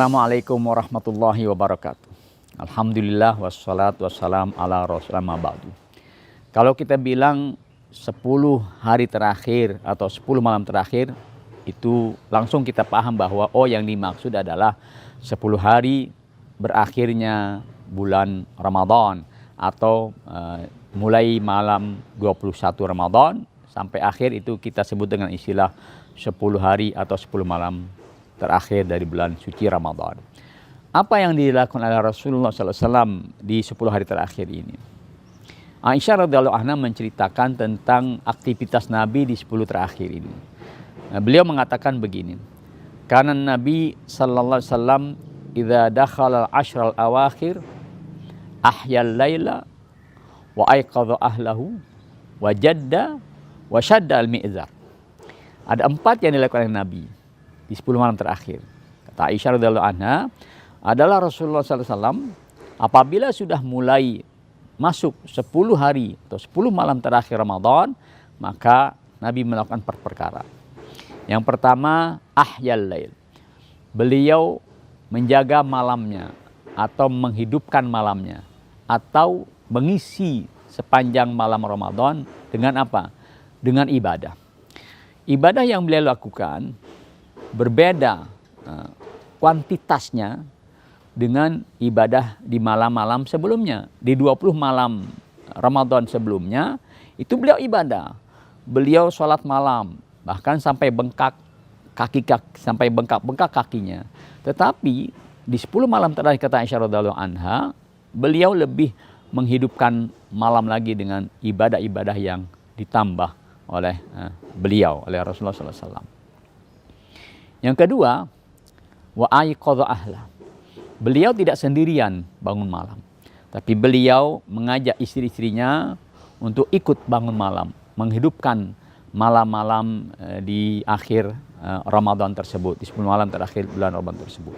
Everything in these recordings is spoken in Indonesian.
Assalamualaikum warahmatullahi wabarakatuh. Alhamdulillah wassalatu wassalam ala rasulillah ma'ba'du. Kalau kita bilang 10 hari terakhir atau 10 malam terakhir, itu langsung kita paham bahwa yang dimaksud adalah 10 hari berakhirnya bulan Ramadan atau mulai malam 21 Ramadan sampai akhir, itu kita sebut dengan istilah 10 hari atau 10 malam terakhir dari bulan suci Ramadan. Apa yang dilakukan oleh Rasulullah SAW di 10 hari terakhir ini? Aisyah radhiyallahu anha menceritakan tentang aktivitas Nabi di 10 terakhir ini. Beliau mengatakan begini, karena Nabi sallallahu alaihi wasallam idza dakhala al-ashr al-awakhir ahyal laila wa ayqadha ahlahu wa jadda wa shadda al-mi'zar. Ada 4 yang dilakukan oleh Nabi di 10 malam terakhir. Kata Aisyah radhiyallahu anha, adalah Rasulullah SAW apabila sudah mulai masuk 10 hari atau 10 malam terakhir Ramadan, maka Nabi melakukan perkara. Yang pertama, ahyal lail. Beliau menjaga malamnya atau menghidupkan malamnya atau mengisi sepanjang malam Ramadan dengan apa? Dengan ibadah. Ibadah yang beliau lakukan berbeda kuantitasnya dengan ibadah di malam-malam sebelumnya. Di 20 malam Ramadan sebelumnya itu beliau ibadah. Beliau sholat malam, bahkan sampai bengkak sampai bengkak kakinya. Tetapi di 10 malam terakhir, kata Aisyah radhiyallahu anha, beliau lebih menghidupkan malam lagi dengan ibadah-ibadah yang ditambah oleh beliau, oleh Rasulullah SAW. Yang kedua, wa ayqadha ahla. Beliau tidak sendirian bangun malam, tapi beliau mengajak istri-istrinya untuk ikut bangun malam, menghidupkan malam-malam di akhir Ramadan tersebut, di 10 malam terakhir bulan Ramadan tersebut.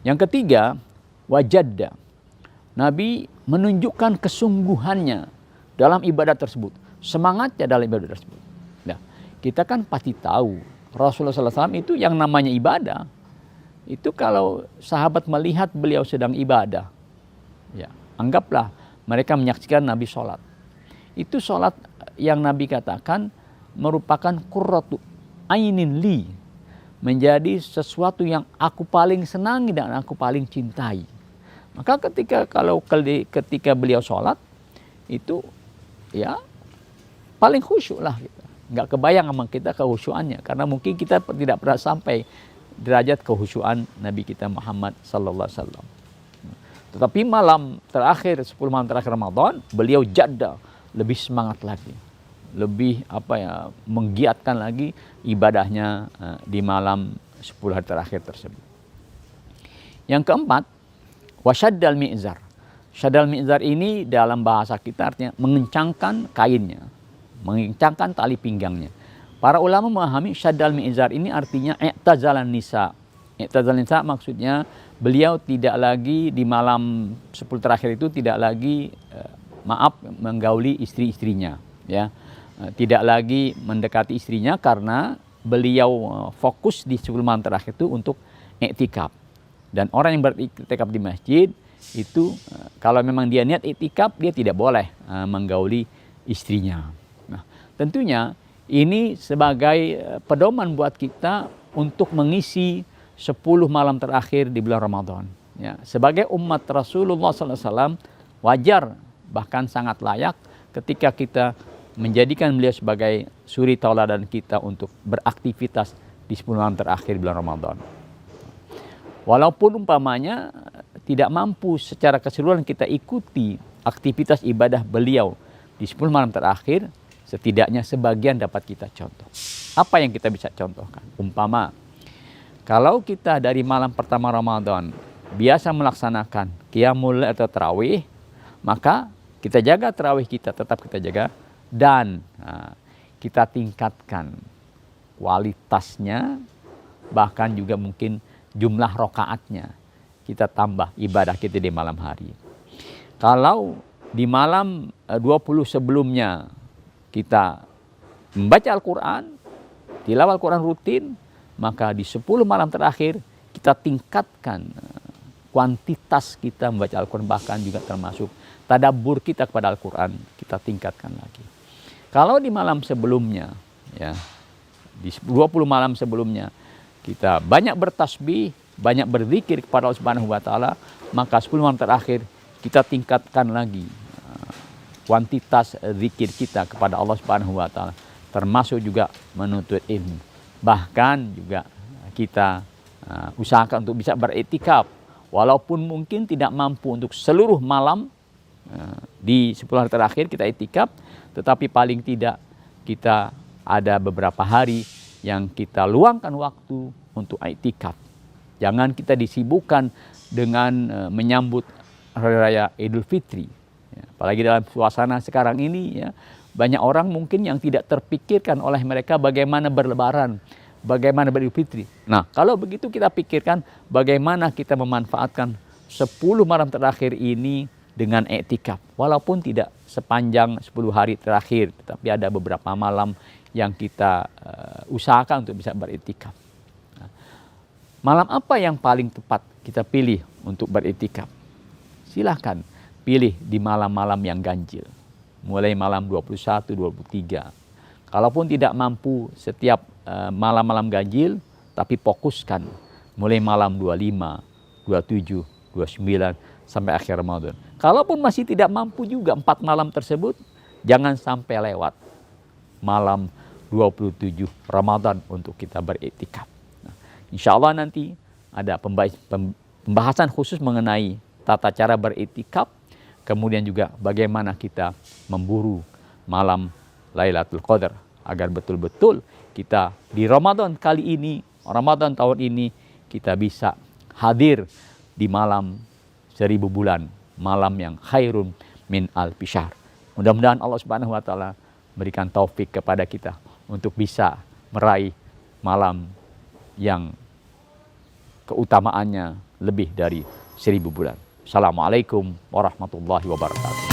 Yang ketiga, wajadda. Nabi menunjukkan kesungguhannya dalam ibadah tersebut, semangatnya dalam ibadah tersebut. Nah, kita kan pasti tahu Rasulullah SAW itu yang namanya ibadah. Itu kalau sahabat melihat beliau sedang ibadah, ya, anggaplah mereka menyaksikan Nabi sholat. Itu sholat yang Nabi katakan merupakan qurratu ainin li, menjadi sesuatu yang aku paling senangi dan aku paling cintai. Maka ketika beliau sholat, itu ya paling khusyuk lah gitu. Nggak kebayang sama kita kehusyuannya, karena mungkin kita tidak pernah sampai derajat kehusyuan Nabi kita Muhammad sallallahu alaihi wasallam. Tetapi malam terakhir, 10 malam terakhir Ramadan, beliau jadda, lebih semangat lagi, lebih menggiatkan lagi ibadahnya di malam 10 hari terakhir tersebut. Yang keempat, wasyaddal mi'zar. Syaddal mi'zar ini dalam bahasa kita artinya mengencangkan kainnya, mengencangkan tali pinggangnya. Para ulama memahami syaddal mi'zar ini artinya i'tazalan nisa. I'tazalan nisa maksudnya beliau tidak lagi di malam 10 terakhir itu tidak lagi menggauli istri-istrinya, ya. Tidak lagi mendekati istrinya karena beliau fokus di 10 malam terakhir itu untuk i'tikaf. Dan orang yang beriktikaf di masjid itu kalau memang dia niat i'tikaf, dia tidak boleh menggauli istrinya. Nah, tentunya ini sebagai pedoman buat kita untuk mengisi 10 malam terakhir di bulan Ramadan. Ya, sebagai umat Rasulullah SAW, wajar bahkan sangat layak ketika kita menjadikan beliau sebagai suri tauladan kita untuk beraktivitas di 10 malam terakhir bulan Ramadan. Walaupun umpamanya tidak mampu secara keseluruhan kita ikuti aktivitas ibadah beliau di 10 malam terakhir, setidaknya sebagian dapat kita contoh. Apa yang kita bisa contohkan? Umpama, kalau kita dari malam pertama Ramadan biasa melaksanakan qiyamul lail atau tarawih, maka kita jaga tarawih kita, tetap kita jaga, dan kita tingkatkan kualitasnya, bahkan juga mungkin jumlah rokaatnya. Kita tambah ibadah kita di malam hari. Kalau di malam 20 sebelumnya kita membaca Al-Quran, tilawah Al-Quran rutin, maka di 10 malam terakhir kita kita tingkatkan kuantitas kita membaca Al-Quran, bahkan juga termasuk tadabbur kita kepada Al-Quran, kita tingkatkan lagi. Kalau di malam sebelumnya, ya, di 20 malam sebelumnya, kita banyak bertasbih, banyak berzikir kepada Allah Subhanahu wa Ta'ala, maka 10 malam terakhir kita tingkatkan lagi kuantitas zikir kita kepada Allah Subhanahu wa Ta'ala, termasuk juga menuntut ilmu. Bahkan juga kita usahakan untuk bisa beriktikaf, walaupun mungkin tidak mampu untuk seluruh malam di 10 hari terakhir kita iktikaf, tetapi paling tidak kita ada beberapa hari yang kita luangkan waktu untuk iktikaf. Jangan kita disibukkan dengan menyambut hari raya Idul Fitri. Ya, apalagi dalam suasana sekarang ini, ya, banyak orang mungkin yang tidak terpikirkan oleh mereka bagaimana berlebaran, bagaimana beridul fitri. Nah, kalau begitu kita pikirkan bagaimana kita memanfaatkan 10 malam terakhir ini dengan iktikaf. Walaupun tidak sepanjang 10 hari terakhir, tetapi ada beberapa malam yang kita usahakan untuk bisa beriktikaf. Nah, malam apa yang paling tepat kita pilih untuk beriktikaf? Silahkan pilih di malam-malam yang ganjil. Mulai malam 21, 23. Kalaupun tidak mampu setiap malam-malam ganjil, tapi fokuskan mulai malam 25, 27, 29 sampai akhir Ramadan. Kalaupun masih tidak mampu juga 4 malam tersebut, jangan sampai lewat malam 27 Ramadan untuk kita beriktikaf. Nah, insya Allah nanti ada pembahasan khusus mengenai tata cara beriktikaf, kemudian juga bagaimana kita memburu malam Lailatul Qadar agar betul-betul kita di Ramadan kali ini, Ramadan tahun ini, kita bisa hadir di malam 1000 bulan, malam yang khairun min alfi syahr. Mudah-mudahan Allah Subhanahu wa Ta'ala berikan taufik kepada kita untuk bisa meraih malam yang keutamaannya lebih dari 1000 bulan. Assalamualaikum warahmatullahi wabarakatuh.